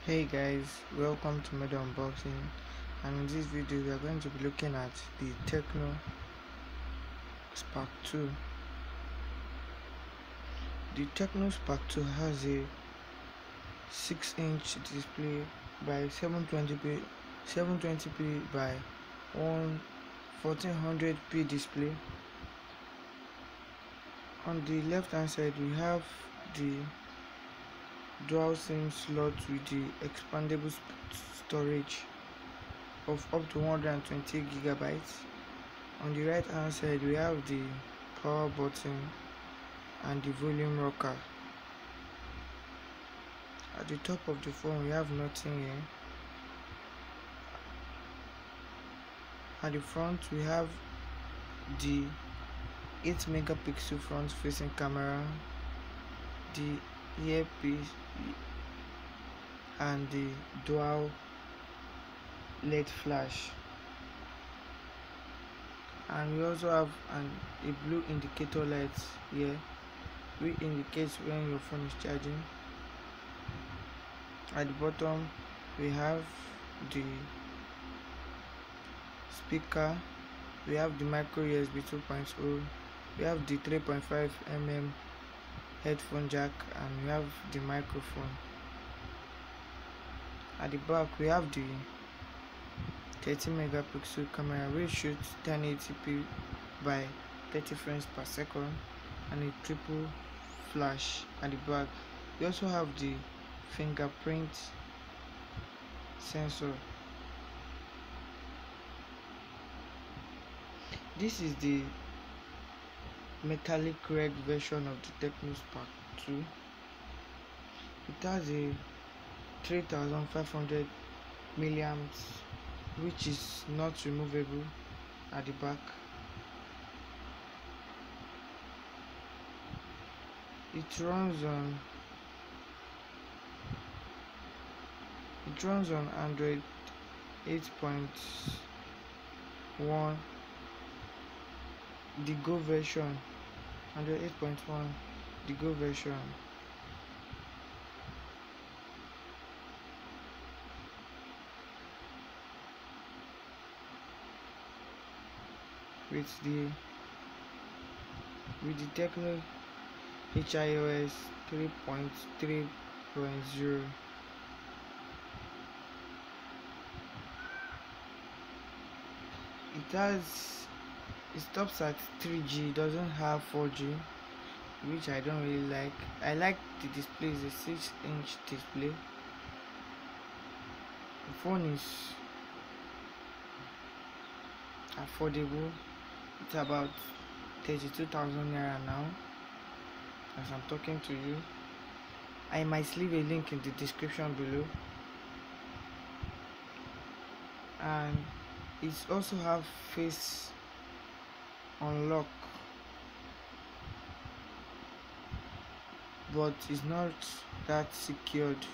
Hey guys, welcome to Meta Unboxing, and in this video we are going to be looking at the Tecno Spark 2. The Tecno Spark 2 has a 6-inch display by 720p by 1400p display. On the left hand side we have the dual SIM slot with the expandable storage of up to 120GB. On the right hand side we have the power button and the volume rocker. At the top of the phone we have nothing here. At the front we have the 8-megapixel front facing camera, the earpiece and the dual LED flash, and we also have a blue indicator light here which indicates when your phone is charging. At the bottom we have the speaker, we have the micro USB 2.0, we have the 3.5mm headphone jack, and we have the microphone. At the back we have the 30-megapixel camera which shoots 1080p by 30 frames per second, and a triple flash at the back. We also have the fingerprint sensor. This is the metallic red version of the Tecno Spark 2. It has a 3500 milliamps which is not removable at the back. It runs on Android 8.1, the Go version. Android 8.1, the Go version. With the Tecno HIOS 3.3.0. It stops at 3G, doesn't have 4G, which I don't really like. I like the display is a 6-inch display. The phone is affordable. It's about 32,000 Naira now as I'm talking to you. I might leave a link in the description below, and it also have face unlock, but it's not that secured.